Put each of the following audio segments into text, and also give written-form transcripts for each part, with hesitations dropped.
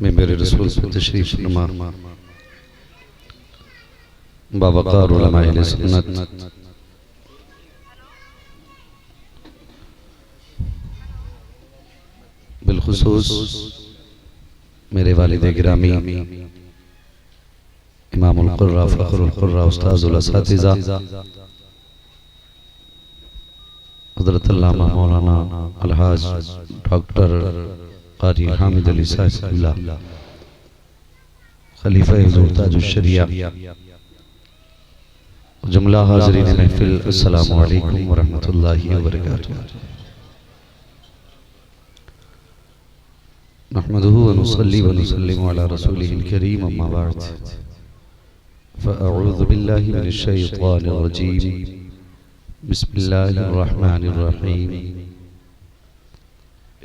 में मेरे रसूल से तशरीफ फरमा बावक़ार उलमा अहले सुन्नत बिलखुसूस मेरे वालिद गिरामी इमामुल क़ुर्रा फ़ख़्रुल क़ुर्रा उस्ताज़ुल असातिज़ा हज़रत अल्लामा मौलाना अलहाज डॉक्टर क़ारी हामिद अली साहिब खलीफा हुज़ूर ताजुश शरिया जुमला हाज़रीन महफ़िल अस्सलामु अलैकुम व रहमतुल्लाहि व बरकातुहू। नहमदुहु व नुसल्ली व नुसल्लिमु अला रसूलिहिल करीम अम्मा बअद फ़अऊज़ु बिल्लाहि मिनश शैतानिर रजीम बिस्मिल्लाहिर रहमानिर रहीम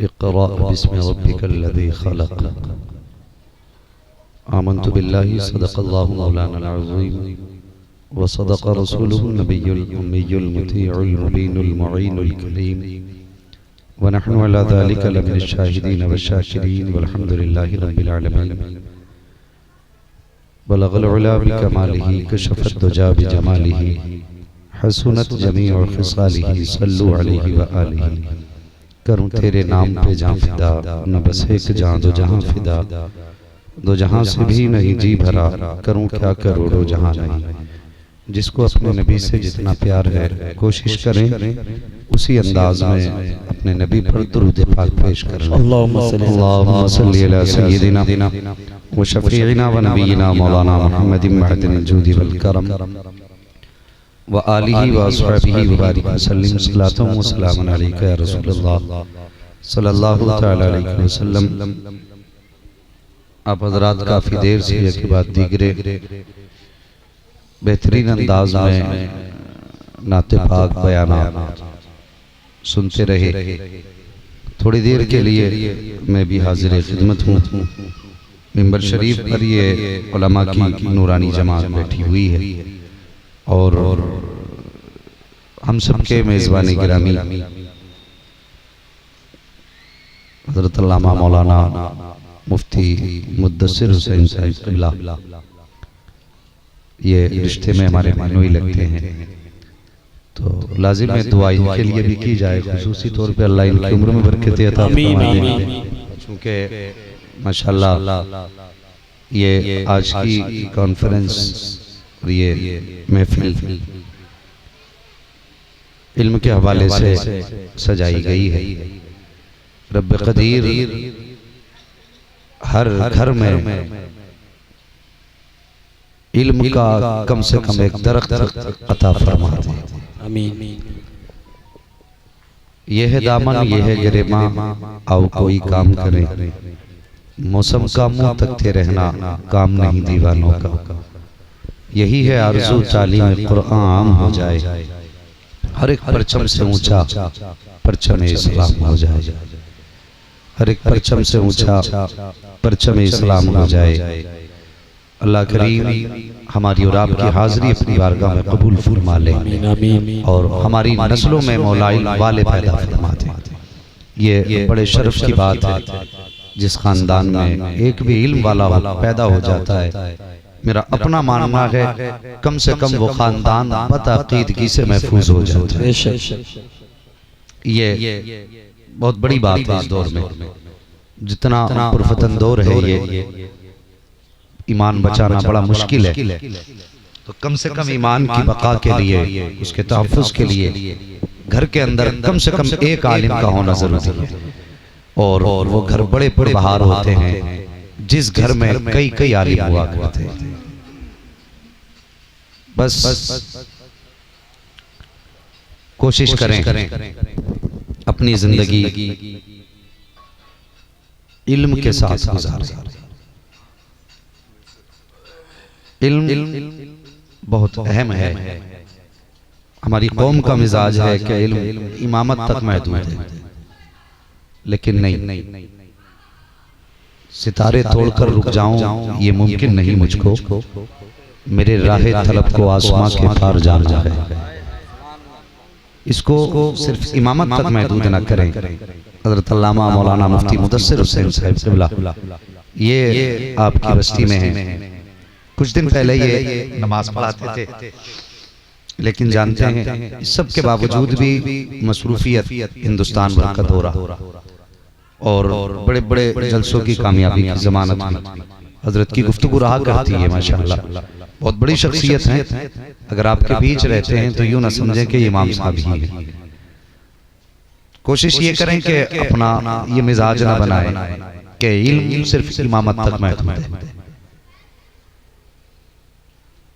इक़रा बिस्मि रब्बिकल लज़ी ख़लक़ आमन्तु बिल्लाहि सदक़ल्लाहु मौलाना अज़ीम व सदक़ रसूलुहुन नबियुल उम्मियुल मुतीउल मुबीनुल मुईनुल करीम व नहनु अला ज़ालिका लमिनश शाहिदीन व शाकिरीन वल्हम्दुलिल्लाहि रब्बिल आलमीन। बलगल उला बिकमालिही कशफत दुजा बिजमालिही हसनत जमीउ खिसालिही सल्लु अलैहि व आलिही। करूं तेरे नाम पे जां फिदा न बस एक जां दो जहां फिदा दो जहां से भी नहीं जी भरा करूं क्या करोड़ों जहां नहीं। जिसको अपने नबी से जितना प्यार है कोशिश करें उसी अंदाज में अपने नबी पर दुरूद पाक पेश करें। अल्लाहुम्मा सल्ली अला सय्यिदिना व शफीइना व नबीना मौलाना मुहम्मदिन मअदिनिल जूदि वल करम व आलिहि व अस्हाबिहि व बारिक वसल्लम सलातु व सलामुन अलैका या रसूलल्लाह सल्लल्लाहु तआला अलैहि वसल्लम। आप हज़रात काफ़ी देर से के बाद दीगरे बेहतरीन अंदाज में नाते पाक बयानात सुनते रहे। थोड़ी देर के लिए मैं भी हाजिर खिदमत हूँ। मिंबर शरीफ पर ये उलमा की नूरानी जमात बैठी हुई है और हम सबके मेज़बान गिरामी हज़रत अल्लामा मौलाना मुफ्ती मुद्दस्सिर हुसैन साहिब क़िबला ये रिश्ते में हमारे मानोई लगते हैं, तो लाजिम है दुआ इनके लिए भी की जाए, खुसूसी तौर पे अल्लाह इनकी उम्र में बरकत अता फरमाए। चूँकि माशाअल्लाह ये आज की कॉन्फ्रेंस और ये महफिल इल्म के हवाले से सजाई गई है। रब कदीर हर घर में इल्म का कम से कम एक दरख्त अता फरमा दे। आमीन। ये है दामन ये है गिरेमा आओ कोई काम करे, मौसम का मुंह तकते रहना काम नहीं दीवानों का। यही है आरज़ू तालीम कुरान आम हो जाए, हर एक परचम से ऊंचा परचम इस्लाम हो जाए। हर एक परचम से ऊंचा परचम इस्लाम हो जाए। अल्लाह करीम हमारी और आपकी हाज़िरी अपनी बारगाह में कबूल फरमा ले और हमारी नस्लों में मौलाई वाले पैदा फरमा दे। ये बड़े शर्फ की बात है जिस खानदान में एक भी इल्म वाला पैदा हो जाता है। मेरा अपना मानना है कम से कम वो खानदान बतअकीदगी से महफूज हो जाता है। ये बहुत बड़ी बात है इस दौर में। जितना पुरफतन दौर है ये ईमान बचाना बड़ा मुश्किल है, तो कम से कम ईमान की बका के लिए उसके तहफ़्फ़ुज़ के लिए घर के अंदर कम से कम एक आलिम का होना जरूरी है। और वो घर बड़े बड़े बहार होते हैं जिस घर में कई कई आलिम हुआ करते हैं। बस कोशिश करें अपनी जिंदगी इल्म के साथ गुजारें। इल्म बहुत अहम है। हमारी कौम का मिजाज है कि इल्म इमामत तक महदूद है, लेकिन नहीं, सितारे तोड़कर रुक जाऊं ये मुमकिन नहीं मुझको। मेरे राहे तलब को आसमां के पार जाना है। इसको सिर्फ इमामत तक महदूद न करें। हज़रत अल्लामा मौलाना मुफ्ती मुदस्सिर हुसैन साहिब क़िबला ये आपकी बस्ती में है। कुछ दिन पहले ये नमाज पढ़ाते थे, लेकिन जानते हैं इस सब के बावजूद भी मसरूफियत हिंदुस्तान भर का दौरा और बड़े बड़े जलसों की कामयाबी की जमानत में हजरत की गुफ्तगू रहा करती है। माशाअल्लाह बहुत बड़ी शख्सियत है। अगर आपके बीच रहते हैं तो यूं ना समझें कि इमाम साहब ही हैं। कोशिश ये करें कि अपना ये मिजाज ना बनाए कि इल्म सिर्फ इमामत तक महदूद है।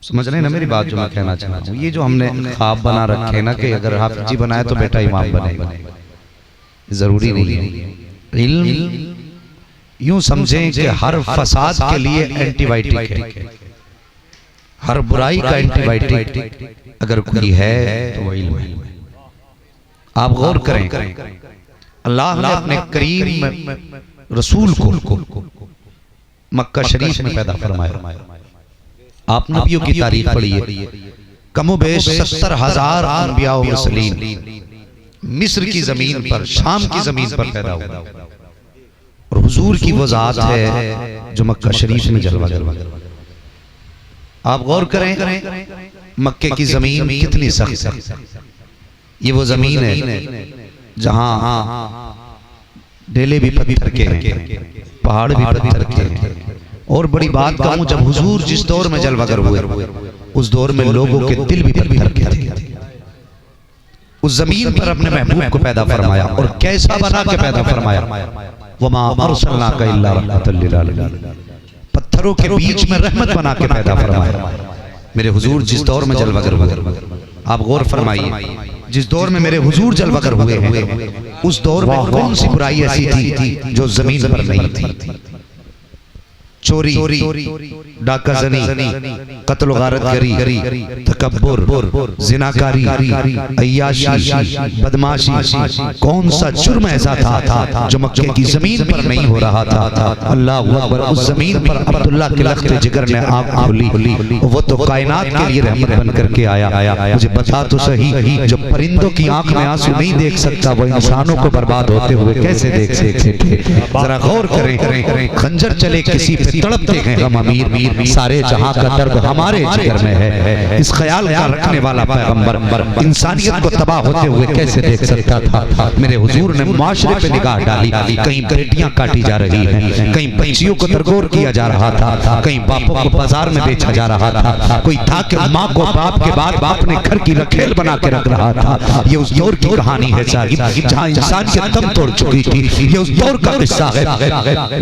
समझ रहे हैं ना मेरी बात जो मैं कहना चाह रहा हूँ? ये जो हमने ख्वाब बना रखे हैं ना कि अगर हाफिज जी बनाए तो बेटा इमाम बनेगा, जरूरी नहीं है। इल्म यूं समझें कि हर फसाद के लिए एंटीबायोटिक है, हर बुराई का एंटीबायोटिक अगर कोई है तो वो इल्म है। आप गौर करें, अल्लाह ने अपने करीम रसूल को मक्का शरीफ में पैदा फरमाया। आप नबियों की तारीख पढ़िए, कमोबेश 70,000 अंबिया व मुरसलीन मिस्र की जमीन पर, शाम की जमीन पर पैदा हुआ और हुजूर की वो जात है जो मक्का शरीफ में जलवा जलवा। आप गौर करें, मक्के की जमीन कितनी सख्त है। ये वो जमीन है जहां ढेले भी पत्थर के हैं, पहाड़ भी पत्थर के हैं। और बड़ी बात कहूं, जब हुजूर जिस दौर में जलवागर हुए उस दौर में लोगों के दिल भी पत्थर के थे। उस जमीन पर अपने महबूब को पैदा फरमाया और कैसा बना के पैदा फरमाया, वमा अरसलनाका इल्ला रहमतल लिल आलमीन। पत्थरों के बीच में रहमत बना के पैदा फरमाया। मेरे हुजूर जिस दौर में जलवागर हुए, आप गौर फरमाइए, जिस दौर में मेरे हुजूर जलवागर हुए हैं उस दौर में कौन सी बुराई ऐसी थी जो जमीन पर नहीं थी? चोरी, डाकाजनी, कत्ल गारतगरी, तकब्बुर, जिनाकारी, अय्याशी, बदमाशी, कौन सा जुर्म ऐसा था जो मक्के की जमीन पर नहीं हो रहा था? अल्लाहु अकबर। उस जमीन पर अब्दुल्लाह के लख्ते जिगर ने आंख खोली, वो तो कायनात के लिए रहमत बन करके आया। मुझे बता तो सही, जो परिंदों की आंख में आंसू नहीं देख सकता वो इंसानों को बर्बाद होते हुए कैसे देख सकते? जरा गौर करें, खंजर चले किसी पे तड़पते हैं हम अमीर, सारे जहां का दर्द हमारे जिगर में है। इस ख्याल का रखने वाला पैगंबर इंसानियत को तबाह होते हुए कैसे देख सकता था? मेरे हुजूर ने माशरे पे निगाह डाली, कहीं बेटियां काटी जा रही हैं, कहीं बच्चियों को दरगोर किया जा रहा था, कहीं बापों को बाजार में बेचा जा रहा था, कोई था कि माँ को बाप के बाद बाप ने घर की रखेल बना के रख रहा था। ये उस दौर की कहानी है साहिब, जहाँ इंसानियत दम तोड़ चुकी थी। ये उस दौर का किस्सा है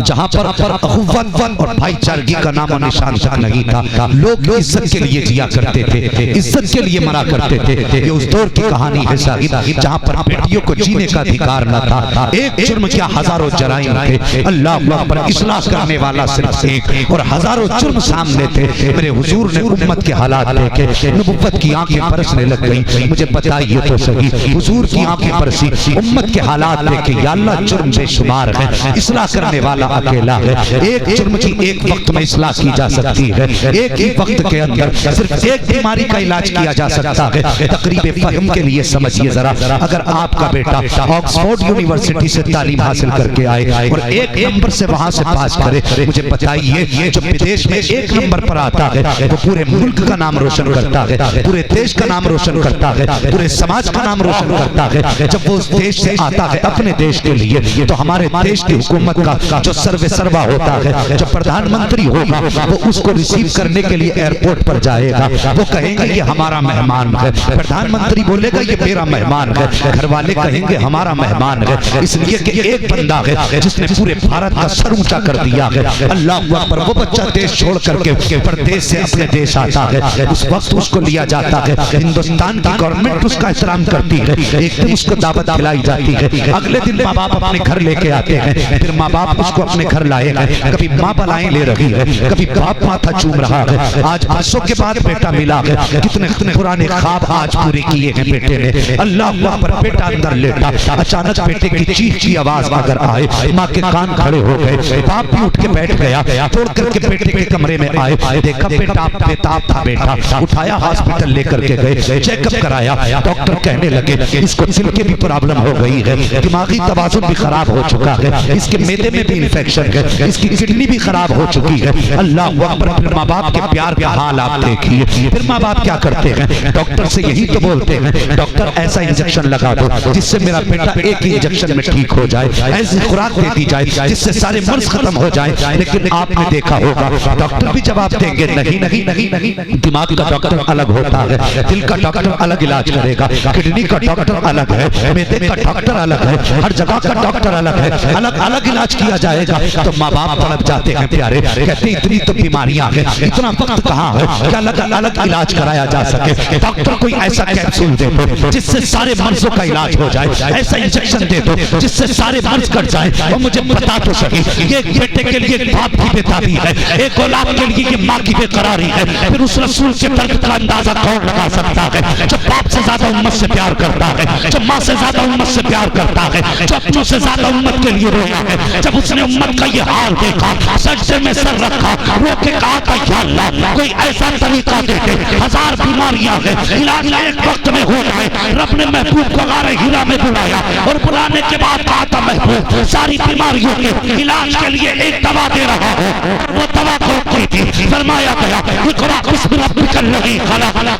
जहाँ पर अखुवत और भाईचारगी का नाम और निशान तक नहीं था। लोग इज्जत के लिए जिया करते थे, इज्जत के लिए मरा करते थे। ये उस दौर की कहानी है साहिब, जहाँ पर बेटियों को जीने का अधिकार न था। एक जुर्म क्या हजारों जराइम थे। अल्लाह पर इस्लाह करने वाला सिर्फ एक, और हजारों जुर्म सामने थे। मेरे हुजूर ने उम्मत के हालात देखे, नबुव्वत की आंखें बरसने लग गई। मुझे बताइए तो सही, हुजूर की आंखें बरसी, उम्मत के हालात देखे, या अल्लाह जुर्म बेशुमार है, इस्लाह करने वाला अकेला है। एक जुर्म की एक वक्त में इस्लाह की जा सकती है, एक ही वक्त के अंदर सिर्फ एक बीमारी का इलाज किया जा सकता है। तकरीब फहम के लिए समझिए जरा, अगर आपका बेटा ऑक्सफोर्ड यूनिवर्सिटी से तालीम हासिल करके आए और एक नंबर से वहां से पास करे, मुझे बताइए जो विदेश में एक नंबर पर आता है वो पूरे मुल्क का नाम रोशन करता है, पूरे देश का नाम रोशन करता है, पूरे समाज का नाम रोशन करता है। जब वो उस देश से आता है अपने देश के लिए, तो हमारे देश की हुकूमत का जो सर्वे सर्वा होता है, जो प्रधानमंत्री होगा वो उसको रिसीव करने के लिए एयरपोर्ट पर जाएगा। वो कहेंगे ये हमारा मेहमान है, प्रधानमंत्री बोलेगा ये मेरा मेहमान है, घर वाले कहेंगे हमारा मेहमान है। इसलिए कि एक बंदा है जिसने पूरे भारत का सर ऊंचा कर दिया है। अल्लाह अकबर। वो बच्चा देश छोड़ करके परदेश से अपने देश आता है, उस वक्त उसको लिया जाता है, हिंदुस्तान की गवर्नमेंट उसका एहतराम करती है, एक दिन उसको दावत खिलाई जाती है, अगले दिन माँ बाप अपने घर लेके आते हैं, फिर माँ बाप उसको अपने घर लाए हैं। कभी माँ बलाएं ले रही है, कभी बाप माथा चूम रहा है। आज बरसों के बाद बेटा मिला है, कितने कितने पुराने ख्वाब आज पूरे किए हैं बेटे ने। अल्लाह पर बेटा अंदर लेटा, अचानक बेटे की चीख की आवाज अगर आए, माँ के कान खड़े हो गए, बाप भी उठ के बैठ गया, तोड़ करके बेटे के कमरे में आए, देखा बेटा बेताब था बेटा, उठाया हॉस्पिटल लेकर के गए, चेकअप कराया। डॉक्टर कहने लगे इसको दिल की भी प्रॉब्लम हो गई है, दिमागी तवाज़ुन भी खराब हो चुका है, इसके मैदे में भी इन्फेक्शन है, इसकी किडनी भी खराब हो चुकी है। अल्लाह अकबर। फिर माँ बाप के प्यार का हाल आप देखिए, फिर माँ बाप क्या करते हैं, डॉक्टर से यही तो बोलते हैं डॉक्टर ऐसा इंजेक्शन लगा दो जिससे मेरा बेटा एक ही इंजेक्शन में ठीक हो जाए, ऐसी खुराक दे दी जाए जिससे सारे मर्ज खत्म हो जाए। लेकिन आपने देखा होगा डॉक्टर भी जवाब देंगे नहीं नहीं नहीं नहीं, दिमाग का डॉक्टर अलग होता है, दिल का डॉक्टर अलग इलाज करेगा, किडनी का डॉक्टर अलग है, मैदे का डॉक्टर अलग है, हर जगह का डॉक्टर अलग है, अलग अलग इलाज किया जाएगा। तो माँ बाप तड़प जाते हैं प्यारे, कहते इतनी तो बीमारियां हैं, इतना वक्त कहाँ है कि अलग अलग इलाज कराया जा सके। डॉक्टर कोई ऐसा कैप्सूल दे दो जिससे सारे मर्जों का इलाज हो जाए, ऐसा इंजेक्शन दे दो जिससे सारे मर्ज कट जाए। और मुझे बता तो सही, ये बेटे के लिए बाप की बेताबी है, एक औलाद के लिए ये माँ की बेकरारी है। फिर उस रसूल के दर्द का अंदाजा कौन लगा सकता है, जो बाप से ज्यादा उम्मत से प्यार करता है, जो माँ से ज्यादा उम्मत से प्यार करता है, जो अपनों से ज्यादा उम्मत के लिए रोया है। जब उसने उम्मत का ये हाल देखा, सजदे में सर रखा, रो के कहा था या अल्लाह कोई ऐसा तरीका दे दे, हजार बीमारियां हैं, इलाज एक वक्त में हो जाए। रब ने महबूब को गारे हीरा में बुलाया और बुलाने के बाद कहा था महबूब सारी बीमारियों के इलाज के लिए एक दवा दे रहा हूँ। वो दवा कौन सी थी? फरमाया गया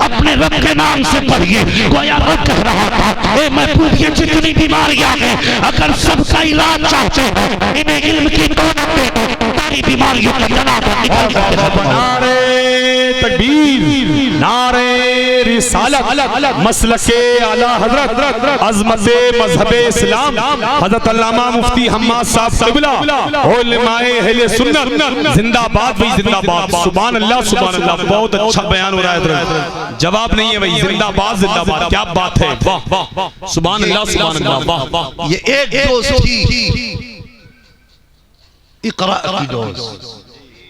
अपने रब के नाम से पढ़िए। गोया रब कह रहा था ए महबूब ये जितनी बीमारियां हैं अगर सबका इलाज चाहते हो इन्हें इल्म की दौलत दे दो, सारी बीमारियों का जनाजा निकल सकता है। नारे तकबीर, नारे रिसालत, मसलके आला हजरत अज़मते मज़हबे इस्लाम हज़रत अल्लामा मुफ्ती हम्माद साहब क़िबला उलमाए अहले सुन्नत जिंदाबाद भाई जिंदाबाद। सुभान अल्लाह सुभान अल्लाह, बहुत अच्छा बयान हो रहा है, जवाब नहीं है भाई, जिंदाबाद जिंदाबाद, क्या बात है, वाह वाह सुभान अल्लाह सुभान अल्लाह, वाह वाह। ये एक डोज थी इक़रा की डोज,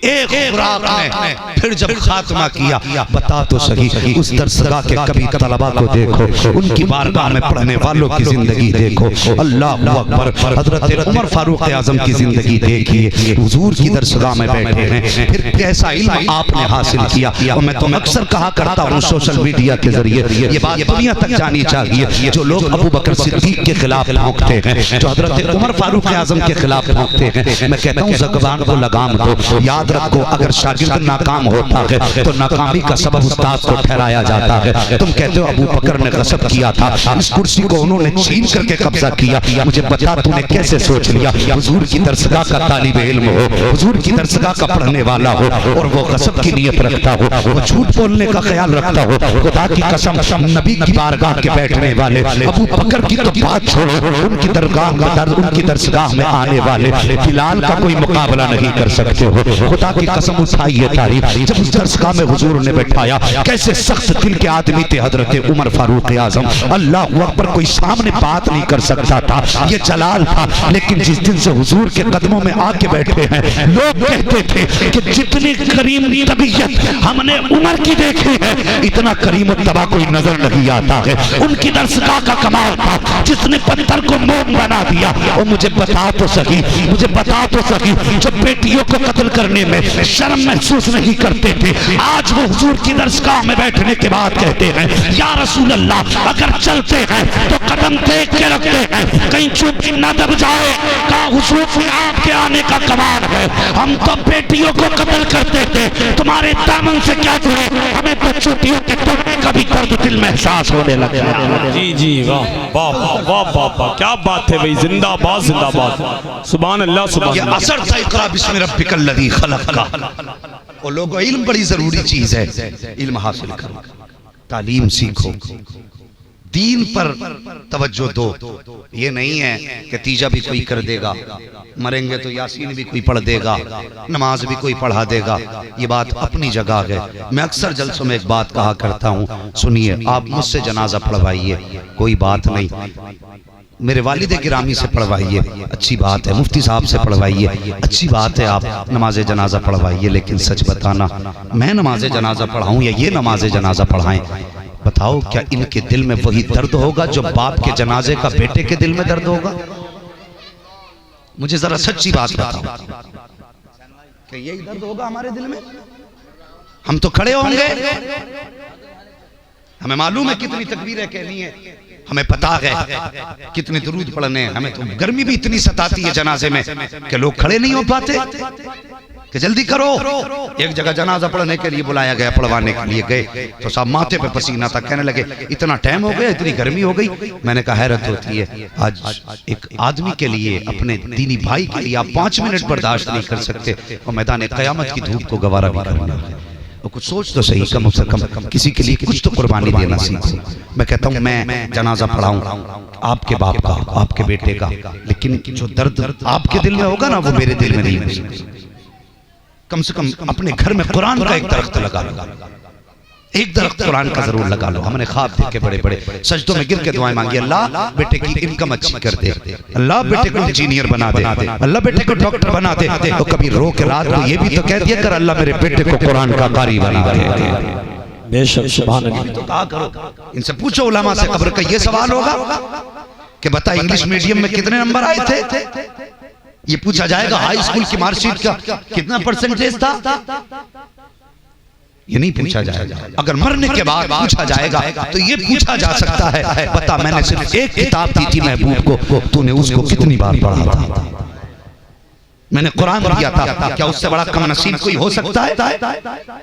एक खुराक ने फिर जब खात्मा किया। बता तो सही उस दरसगाह के कभी तलबा को देखो, उनकी बारगाह में पढ़ने वालों की जिंदगी देखो। अल्लाह अकबर। हजरत उमर फारूक आजम की जिंदगी देखिए, हुजूर की दरसगाह में बैठे हैं, फिर कैसा इल्म आपने हासिल किया। और मैं तो अक्सर कहा करता हूँ सोशल मीडिया के जरिए ये बात दुनिया तक जानी चाहिए, जो लोग अबू बकर सिद्दीक के खिलाफ भौंकते हैं, जो हजरत उमर फारूक आजम के खिलाफ भौंकते हैं, मैं कहता हूँ ज़बान को लगाम दो। याद रखो अगर शागिर्द नाकाम होता है तो नाकामी का सबब उस्ताद को ठहराया जाता है। तुम कहते हो अबू बकर ने गसब किया था, इस कुर्सी को उन्होंने छीन करके कब्जा किया, मुझे बता तूने कैसे सोच लिया हुजूर की दरसगाह का तालिब इल्म हो, हुजूर की दरसगाह का पढ़ने वाला हो और वो गसब की नियत रखता हो, वो झूठ बोलने का ख्याल रखता हो। खुदा की कसम नबी की बारगाह के बैठने वाले अबू बकर की तो बात छोड़ो, उनकी दरगाह में उनकी दरसगाह में आने वाले बिलाल का कोई मुकाबला नहीं कर सकते हो। खुदा की कसम उठाइए तारीफ, जब उस दरसगाह में हुजूर ने बैठाया, कैसे सख्त दिल के आदमी थे हजरत उमर फारूक आजम। अल्लाह अकबर, कोई सामने बात नहीं कर सकता था, ये जलाल था। लेकिन जिस दिन से हुजूर के कदमों में आके बैठे हैं, लोग कहते थे कि जितनी करीम तबीयत हमने उमर की देखी है, इतना करीम तबा कोई नजर नहीं आता है। उनकी दरसगाह का कमाल था, जिसने पत्थर को मोम बना दिया। और मुझे बता तो सही, मुझे बता तो सही, जो बेटियों को कत्ल करने में शर्म महसूस नहीं करते थे, आज वो हुजूर की दरसगाह में बैठने के बाद कहते हैं या रसूल अल्लाह अगर चलते हैं तो कदम देख के रखते हैं, कहीं चुप न दब जाए। कहा हुजूर से आपके आने का कमाल है, हम तो बेटियों को कत्ल करते थे, तुम्हारे दामन से क्या जुड़े, हमें तो चोटियों के टूटने का भी दर्द दिल में एहसास होने लगे। जी जी वाह वाह वाह वाह वाह, क्या बात है भाई, जिंदाबाद जिंदाबाद, सुभान अल्लाह सुभान अल्लाह। असर था इक़रा बिस्मि रब्बिकल लज़ी खलक़ का। और लोगों इल्म बड़ी जरूरी चीज है, इल्म हासिल करो, तालीम सीखो, दीन पर तवज्जो दो। ये नहीं है कि तीजा भी कोई कर देगा, मरेंगे तो यासीन भी कोई पढ़ देगा, नमाज भी कोई पढ़ा देगा। ये बात अपनी जगह है। मैं अक्सर जलसों में एक बात कहा करता हूँ, सुनिए, आप मुझसे जनाजा पढ़वाइए, कोई बात नहीं, मेरे वालिद गिरामी से पढ़वाइए, अच्छी बात है। मुफ्ती साहब से पढ़वाइए, अच्छी बात है। आप नमाज जनाजा पढ़वाइए, लेकिन सच बताना, मैं नमाज जनाजा पढ़ाऊं या ये नमाज जनाजा पढ़ाएं, बताओ क्या इनके दिल में वही दर्द होगा जो बाप के जनाजे का बेटे के दिल में दर्द होगा? मुझे जरा सच्ची बात बताओ, क्या यही दर्द होगा हमारे दिल में? हम तो खड़े होंगे, हमें मालूम है कितनी तकबीरें कहनी है, हमें पता है कितने दुरूद पढ़ने हैं, हमें तो गर्मी भी इतनी सताती है जनाजे में कि लोग खड़े नहीं हो पाते कि जल्दी करो। एक जगह जनाजा पढ़ने के लिए बुलाया गया, पढ़वाने के लिए गए तो साहब माथे पे पसीना था, कहने लगे इतना टाइम हो गया, इतनी गर्मी हो गई। मैंने कहा हैरत होती है, आज एक आदमी के लिए, अपने दीनी भाई के लिए आप 5 मिनट बर्दाश्त नहीं कर सकते और मैदान क़यामत की धूप को गवारा भी करना है। और कुछ सोच तो सही, कम से कम किसी के लिए कुछ तो कुर्बानी देना सीखो। मैं कहता हूँ मैं जनाजा पढ़ाऊं आपके बाप का, आपके बेटे का, लेकिन जो दर्द आपके दिल में होगा ना वो मेरे दिल में नहीं हो सकता। कम से कम अपने घर में कुरान का एक दरख्त लगा लो, एक दरख्त कुरान का जरूर लगा लो। हमने ख्वाब देखे बड़े बड़े, सजदों में गिर के दुआएं मांगी, अल्लाह बेटे की इनकम अच्छी कर दे, अल्लाह बेटे को इंजीनियर बना दे, अल्लाह बेटे को डॉक्टर बना दे। तो कभी रो के रात को ये भी तो कह दिया कर, अल्लाह मेरे बेटे को कुरान का कारी बना दे। बेशक सुभान अल्लाह। तो कहा करो, इनसे पूछो उलमा से, कब्र का ये सवाल होगा कि बता इंग्लिश मीडियम में कितने नंबर आए थे, ये पूछा जाएगा हाई स्कूल की मार्कशीट का कितना परसेंटेज था, ये नहीं पूछा जाएगा। अगर मरने के बाद पूछा जाएगा तो ये पूछा जा सकता है, बता मैंने सिर्फ एक किताब दी थी महबूब को, तूने उसको कितनी बार पढ़ा था? मैंने कुरान दिया था, क्या उससे बड़ा कम नसीब कोई हो सकता है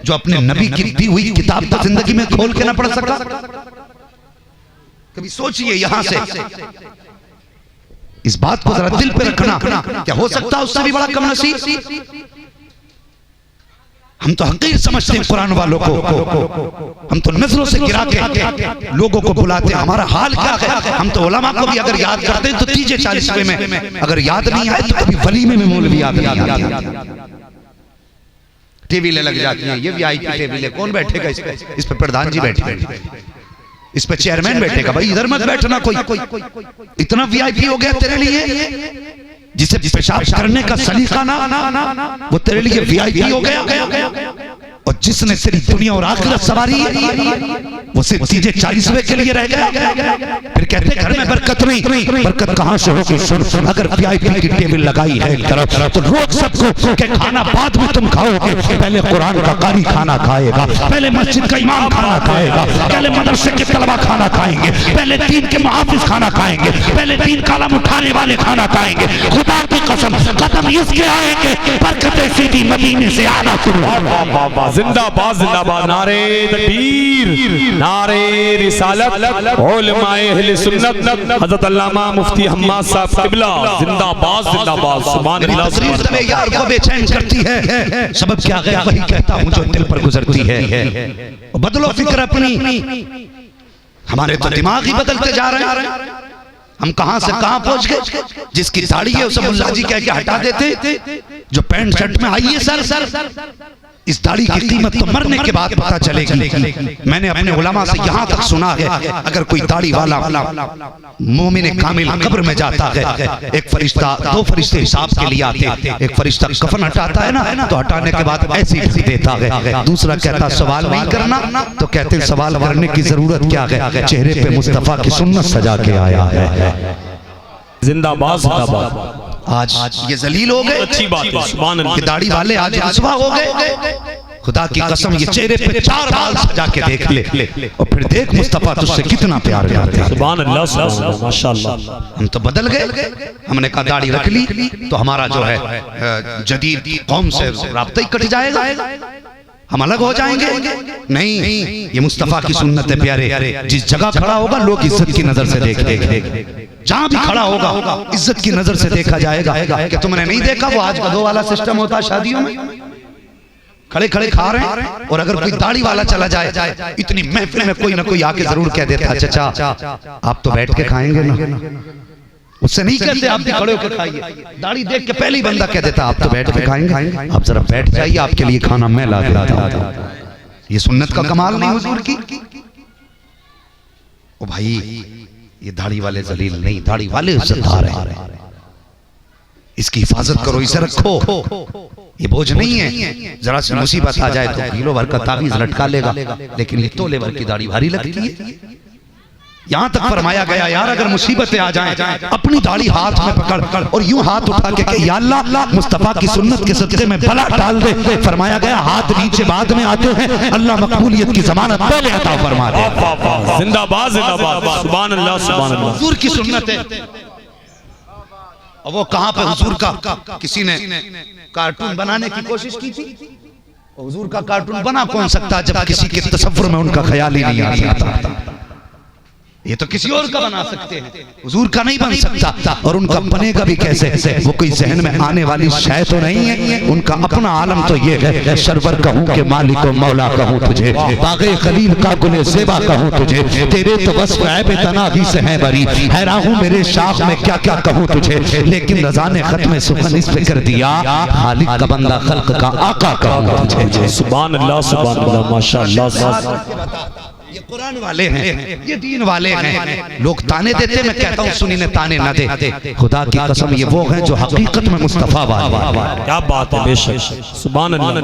जो अपने नबी की दी हुई किताब को जिंदगी में खोल के ना पढ़ सका? कभी सोचिए यहां से, इस बात को जरा दिल पे रखना, क्या हो सकता है उससे भी बड़ा कम नसीब? हम तो हकीर समझते हैं कुरान वालों को, हम तो नजरों से गिरा के लोगों को बुलाते हैं। हमारा हाल क्या है? हम तो उलमा को भी अगर याद करते हैं तो 30-40वें में, अगर याद नहीं आए तो कभी वलीमे में मौलवी याद नहीं आती। टेबलें लग जाती हैं, ये VIP टेबल, कौन बैठेगा इस पे? इस पे प्रधान जी बैठे, इस पे चेयरमैन बैठेगा, भाई इधर मत बैठना कोई, इतना VIP हो गया तेरे लिए, जिसे पेशाब करने का सलीका ना वो तेरे लिए VIP हो गया, और जिसने तेरी दुनिया और आखिरत सवारी वो सिर्फ 30-40वें के लिए रह गया। फिर कहते घर में बरकत नहीं, बरकत कहां से होगी? सुन, अगर VIP की टेबल लगाई है एक तरफ तो रोक सबको कि खाना बाद में तुम खाओगे, पहले कुरान का कारी खाना खाएगा, पहले मस्जिद का इमाम खाना खाएगा, पहले मदरसे के तलबा खाना खाएंगे, पहले दीन के मुहाफिज खाना खाएंगे, पहले दीन कालम उठाने वाले खाना खाएंगे। खुदा की कसम कदम इसके आएंगे, बरकतें सीधी मदीने से आना शुरू। जिंदाबाद जिंदाबाद, नारे तकबीर, नारे रिसालत, उलमाए अहले सुन्नत, हज़रत अल्लामा मुफ्ती हम्माद साहब क़िबला जिंदाबाद जिंदाबाद। सुभान अल्लाह। तकरीर यार को बेचैन करती है, सबब क्या है वही कहता हूं जो दिल पर गुजरती है। बदलो फिक्र अपनी, हमारे तो दिमाग ही बदलते जा रहे हैं, हम कहां से कहां पहुंच गए। जिसकी दाढ़ी है उसे मुल्ला जी कह के हटा देते, जो पैंट शर्ट में आई है सर, इस दाढ़ी की कीमत तो मरने के बाद पता चलेगी। मैंने अपने उलमा से यहाँ तक सुना है, अगर कोई दाढ़ी वाला मोमिन कामिल कब्र में जाता है, एक फरिश्ता, 2 फरिश्ते हिसाब के लिए आते, एक फरिश्ता कफन हटाता है ना, तो हटाने के बाद ऐसे ही देता है, दूसरा कहता सवाल नहीं करना, तो कहते हैं सवाल करने की जरूरत क्या है, चेहरे पे मुस्तफा की सुन्नत सजा के आया है। जिंदाबाद जिंदाबाद। आज ये जलील हो गए, अच्छी बात है, सुभान अल्लाह। दाढ़ी वाले आज रुसवा हो गए। खुदा की कसम ये चेहरे पे 4 बाल सजा के देख ले और फिर देख मुस्तफा तुझसे कितना प्यार करते हैं। सुभान अल्लाह माशाअल्लाह। हम तो बदल गए, हमने कहा दाढ़ी रख ली तो हमारा जो है जदीद कौम से राब्ता ही कट जाएगा, हम अलग हो जाएंगे। नहीं, ये मुस्तफा की सुन्नत है प्यारे। जिस जगह खड़ा होगा लोग इज्जत की नजर से देखेंगे, जहां भी खड़ा होगा इज्जत की नजर से देखा जाएगा। कि तुमने नहीं देखा वो आज गधों वाला सिस्टम होता है शादियों में, खड़े खड़े खा रहे हैं, और अगर कोई दाढ़ी वाला चला जाए इतनी महफिल में कोई ना कोई आके जरूर कह देता है चाचा आप तो बैठ के खाएंगे ना, उससे नहीं कहते आप भी खड़े होकर खाइए। दाढ़ी देख के पहले ही बंदा कह देता आप तो बैठ के खाएंगे, आप जरा बैठ जाइए, आपके लिए खाना मैं ला देता हूं। ये सुन्नत का कमाल नहीं हुजूर की। ओ भाई ये दाढ़ी वाले जलील नहीं, दाढ़ी वाले इज्जतदार हैं। इसकी हिफाजत करो, इसे रखो, ये बोझ नहीं है। जरा सी मुसीबत आ जाए तो किलो भर का ताबीज लटका लेगा, लेकिन ये तोले भर की दाढ़ी भारी लगती है। यहां तक फरमाया गया यार अगर मुसीबतें आ जाएं, अपनी दाढ़ी हाथ में पकड़ और यूं हाथ उठा के या अल्लाह मुस्तफा की सुन्नत के सदके में भला डाल दे। फरमाया गया हाथ नीचे बाद में आते हैं, अल्लाह मकबूलियत की जमानत पहले अता फरमा दे। जिंदाबाद जिंदाबाद, सुभान अल्लाह सुभान अल्लाह। हुजूर की सुन्नत है। और वो कहां पे हुजूर का किसी ने कार्टून बनाने की कोशिश की थी। हुजूर का कार्टून बना कौन सकता जब किसी के तसव्वुर में उनका ख्याल ही नहीं आता। ये तो किसी और का बना सकते हैं, हुजूर का नहीं बन सकता। और उनका बनेगा भी कैसे? वो कोई जहन में आने वाली शय तो नहीं है। उनका अपना आलम तो ये है, सरवर कहूँ के मालिक व मौला कहूँ तुझे, बागे खलील का गुले ज़ेबा कहूँ तुझे, तेरे तो वस्फ़ ऐब तनावी से है बरी, हैरान हूँ मेरे शाख में क्या क्या कहूँ तुझे। लेकिन रज़ा ने खत्म सुखन इस पे कर दिया, खालिक का बंदा खल्क का आका कहूँ तुझे। सुभान अल्लाह माशाअल्लाह। ये कुरान वाले हैं, ये दीन वाले हैं। लोग ताने देते, मैं कहता हूँ सुनी ने ताने ना दे। खुदा की कसम ये वो हैं जो हकीकत में मुस्तफा वाले। क्या बात है, बेशक सुभान अल्लाह।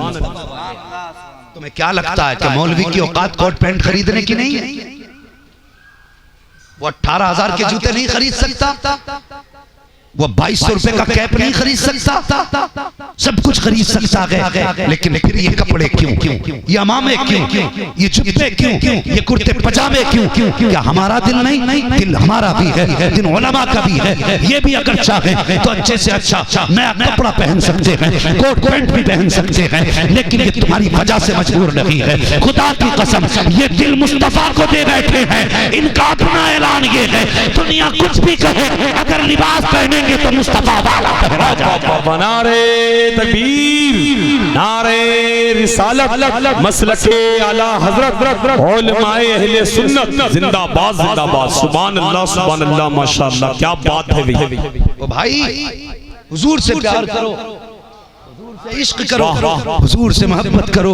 तुम्हें क्या लगता है कि मौलवी की औकात कोट पैंट खरीदने की नहीं है? वो 18,000 के जूते नहीं खरीद सकता, वो 2200 रुपए का कैप नहीं खरीद सकता, सब कुछ खरीद सकता है। लेकिन फिर ये कपड़े क्यों, ये अमामे क्यों, ये जुत्ते क्यों, ये कुर्ते पजामे क्यों? क्या हमारा दिल नहीं? दिल हमारा भी है, दिल उलमा का भी है। ये भी अगर चाहे तो अच्छे से अच्छा नया कपड़ा पहन सकते हैं, कोट पैंट भी पहन सकते हैं, लेकिन ये तुम्हारी वजह से मजबूर नहीं है। खुदा की कसम ये दिल मुस्तफा को दे बैठे हैं। इनका अपना ऐलान ये है, दुनिया कुछ भी कहे, अगर लिबास पहने तो मुस्तफा वाला पहना जाए। नारे तकबीर, नारे रिसालत, मसलके आला हजरत, उलमाए अहले सुन्नत जिंदाबाद जिंदाबाद। सुभान अल्लाह माशाअल्लाह। क्या बात है भाई, हुजूर से प्यार करो, इश्क करो, हुजूर से मोहब्बत करो।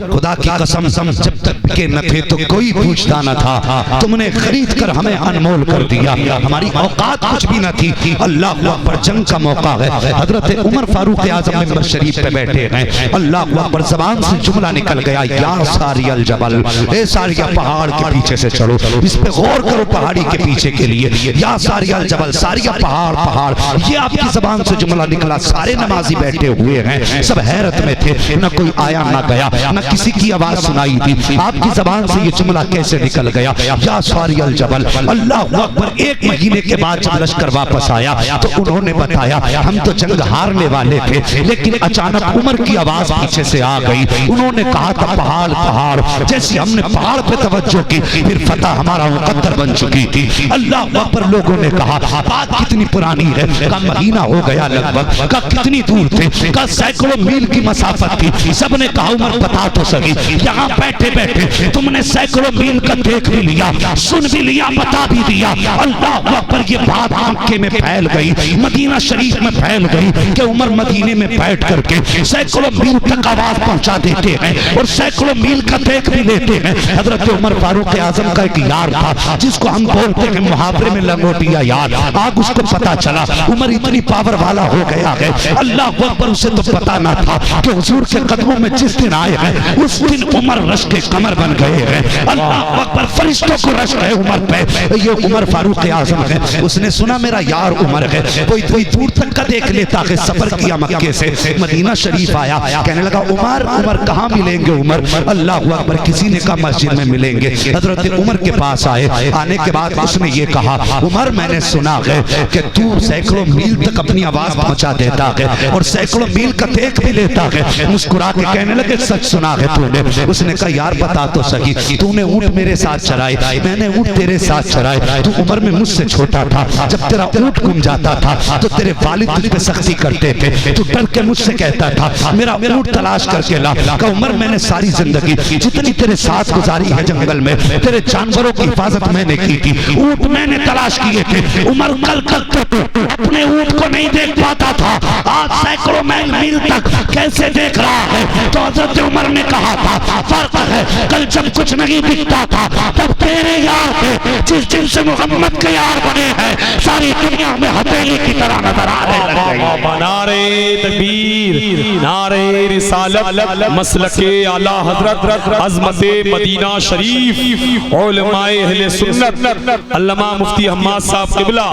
खुदा की कसम जब तक के न थे तो कोई पूछता न था, तुमने खरीद कर हमें अनमोल कर दिया। हमारी औकात कुछ भी न थी। अल्लाह अकबर, जंग का मौका है। हजरत उमर फारूक आजम मिंबर शरीफ पे बैठे हैं। अल्लाह अकबर, जबान से जुमला निकल गया, या सारियल जबल, ए सारिया पहाड़ के पीछे से चलो। इस पे गौर करो, पहाड़ी के पीछे के लिए या सारियल जबल, सारिया पहाड़। ये आपकी जबान से जुमला निकला। सारे नमाजी बैठे हुए हैं, सब हैरत में थे, न कोई आया न गया, न किसी की आवाज सुनाई दी। आपकी जबान से ये जुमला कैसे निकल गया, या सारियल जबल। अल्लाह अकबर। 1 महीने के बाद जब लश्कर वापस आया तो उन्होंने बताया हम तो जंग हारने वाले थे, लेकिन अचानक उमर की आवाज पीछे से आ गई। उन्होंने कहा था पहाड़। जैसे हमने पहाड़ पे तवज्जो की, फिर फतह हमारा मुकद्दर बन चुकी थी। अल्लाह अकबर। लोगों ने कहा बात कितनी पुरानी है, का महीना हो गया लगभग, का कितनी दूर थे, का सैकड़ों मील की मसाफत थी। सबने कहा उमर बता तो सही, यहाँ बैठे बैठे तुमने सैकड़ों मील का देख भी लिया, सुन भी लिया, बता भी दिया। अल्लाह अकबर। ये बात मक्के में फैल गई, मदीना शरीफ में फैल गई कि उमर मदीने में बैठ करके सैकड़ों मील तक आवाज पहुंचा देते हैं और सैकड़ों मील का देख भी लेते हैं। हजरत उमर फारूक आजम का एक यार था जिसको हम बोलते हैं मुहावरे में लंगोटिया यार। आग उसको पता चला उमर इतनी पावर वाला हो गया है। अल्लाह अकबर। उसे तो पता ना था कि हुजूर के कदमों में जिस दिन आए हैं उस दिन उमर रश के कमर बन गए हैं। अल्लाह अकबर। फरिश्तों को रश है उमर पे। ये उमर फारूक आजम है। उसने सुना मेरा यार उमर है, कोई दूर तक का देख लेता है। सफर किया मक्के से मदीना शरीफ आया, कहने लगा उमर कहाँ मिलेंगे उमर? अल्लाह अकबर। किसी ने कहा मस्जिद में मिलेंगे। हजरत उमर के पास आए। आने के बाद उसने ये कहा उमर मैंने सुना है कि तू सैकड़ों मील तक अपनी आवाज पहुंचा देता है और सैकड़ों मील का देख भी लेता है। मुस्कुरा के कहने लगे सच सुना है तूने? उसने कहा यार बता तो सही, तूने ऊंट मेरे साथ चराए, मैंने ऊंट तेरे साथ चराए। तू उम्र में मुझसे छोटा था, जब तेरा ऊंट गुम जाता था तो तेरे वालिद तुझ पे सख्ती करते थे। तू डर के मुझसे कहता था मेरा ऊंट तलाश करके ला। उमर मैंने सारी जिंदगी जितनी तेरे साथ गुजारी है जंगल में, तेरे जानवरों की हिफाजत मैंने की थी, ऊंट मैंने तलाश किए थे। उमर कल अपने ऊंट को नहीं देख पाता था, आज सैकड़ों मील तक कैसे देख रहा है? तो हजरत उमर ने कहा था फर्क है है कल जब कुछ नहीं दिखता था तब तेरे यार थे, जिस दिन से मोहम्मद के यार बने हैं सारी दुनिया में हथेली की तरह नजर आने लग गई। नारे तकबीर, नारे रिसालत, मसलके आला हजरत अज़मते मदीना शरीफ, उलमाए अहले सुन्नत अल्लामा मुफ्ती हम्माद साहब क़िबला,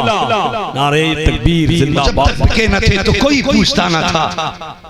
नारे तकबीर जिंदाबाद। जब तक के न थे तो कोई पूछता न था,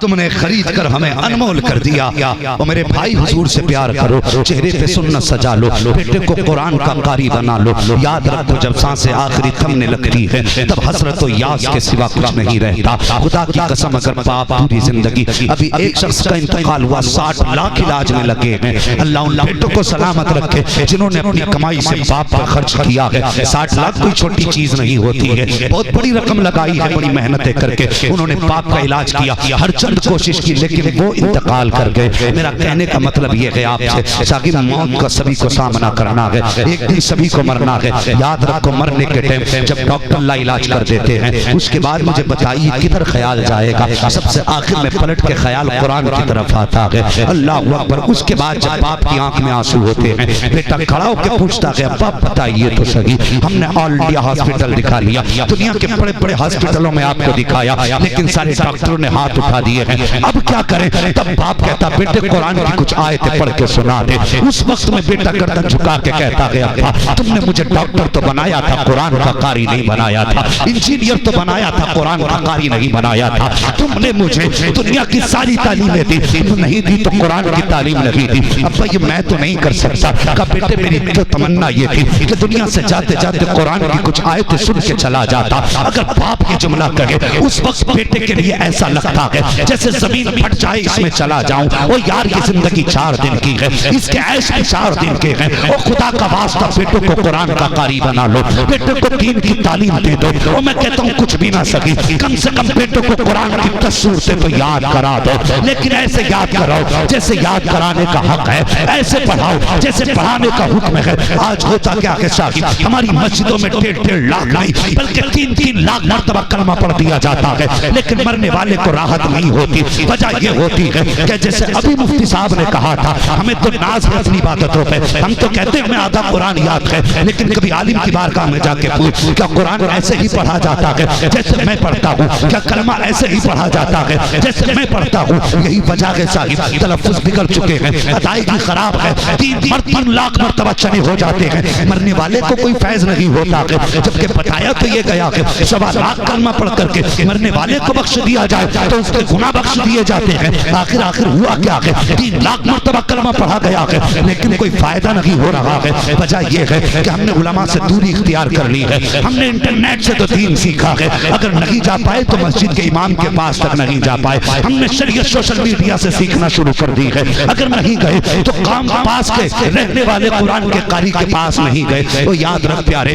तुमने खरीद कर हमें अनमोल कर दिया। और मेरे भाई हुजूर से प्यार करो, चेहरे पे सुन्नत सजा लो, बेटे को कुरान का कारी बना लो। याद रखो जब सांसें आखिरी थमने लगती है तब हसरत और यास के सिवा कुछ नहीं रहता। खुदा की कसम अगर बाप पूरी जिंदगी, अभी एक शख्स का इंतकाल हुआ 60 लाख इलाज में लगे हैं, अल्लाह उन बेटों को सलामत रखे जिन्होंने अपनी कमाई से बाप पर खर्च किया है। 60 लाख कोई छोटी चीज नहीं होती है, बहुत बड़ी रकम लगाई है, बड़ी मेहनतें करके उन्होंने बाप का इलाज किया, हर चंद कोशिश की, लेकिन वो इंतकाल कर गए। मेरा कहने का मतलब ये है आपसे साकिब, मौत का सभी को सामना करना है, एक दिन सभी को मरना है। याद रखो मरने के टाइम जब डॉक्टर ला इलाज कर देते हैं उसके बाद मुझे बताइए किधर ख्याल जाएगा? सबसे आखिर में पलट के ख्याल कुरान की तरफ आता है। अल्लाह अकबर। उसके बाद जब बाप की आंख में आंसू होते हैं, बेटा खड़ा होकर पूछता है बाप बताइए तो सही, हमने ऑल इंडिया हॉस्पिटल दिखा लिया, दुनिया के बड़े बड़े हॉस्पिटलों में आपको दिखाया, लेकिन सारे डॉक्टरों ने हाथ उठा दिए हैं, अब क्या करें? तब बाप कहता बेटे कुरान की कुछ आयतें पढ़ के सुना दे। उस वक्त में बेटा गर्दन झुका के कहता गया था तुमने मुझे डॉक्टर तो बनाया था, कुरान का कारी नहीं बनाया था, इंजीनियर तो बनाया था, कुरान का कारी नहीं बनाया था, तुमने मुझे दुनिया की सारी तालीमें दी, नहीं दी तो कुरान की तालीम नहीं दी। अब ये मैं तो नहीं कर सकता। कहा बेटे मेरी तो तमन्ना ये थी कि दुनिया से जाते जाते कुरान की कुछ आयतें सुन के चला जाता। अगर बाप ये जुमला कहे उस वक्त बेटे के लिए ऐसा लगता है जैसे जमीन फट जाए इसमें चला जाऊं। और यार ये जिंदगी 4 दिन की है, इसके ऐश भी 4 दिन के हैं। और खुदा का वास्ता बेटों को कुरान का कारी बना लो, बेटे को दीन की तालीम दे दो। और मैं कहता हूँ कुछ भी ना सकी, कम से कम बेटों को कुरान की तस्वीर से तो याद करा दो, लेकिन ऐसे याद कराओ जैसे याद कराने का हक है, ऐसे पढ़ाओ जैसे पढ़ाने का हुक्म है। आज होता क्या है साहिब, हमारी मस्जिदों में 1.5 लाख नहीं बल्कि 3-3 लाख मरतबा कलमा पढ़ दिया जाता है, लेकिन मरने वाले को राहत नहीं होती। वजह ये होती है कि जैसे अभी मुफ्ती साहब ने कहा था हमें तो नाज है अपनी इबादतों पे, हम तो कहते हैं हमें आधा कुरान याद है, लेकिन कभी आलिम की बारगाह में जाके पूछ क्या कुरान ऐसे ही पढ़ा जाता है जैसे मैं पढ़ता हूँ? क्या कलमा ऐसे ही पढ़ा जाता है जैसे मैं पढ़ता हूँ? यही वजह है साहिब, तलफ्फुज़ बिगड़ चुके हैं, अदायगी खराब है, 3 लाख मरतबा चने हो जाते हैं, मरने वाले को कोई फैज नहीं होता है। जबकि बताया तो ये गया कि 1.25 लाख कलमा पढ़ करके मरने वाले को बख्श दिया जाए तो उसके गुनाह बख्श दिए जाते हैं। आखिर हुआ क्या है? 3 लाख मरतबा कलमा पढ़ा गया है, लेकिन कोई फायदा नहीं हो रहा है। वजह यह है कि हमने उलमा से दूरी इख्तियार कर ली है, हमने इंटरनेट से तो दीन सीखा है, अगर नहीं जा पाए तो मस्जिद के इमाम के पास तक नहीं जा पाए। हमने शरीयत सोशल मीडिया से सीखना शुरू कर दी है, अगर नहीं गए तो काम पास के रहने वाले कुरान के कारी के पास नहीं गए। तो याद रख प्यारे,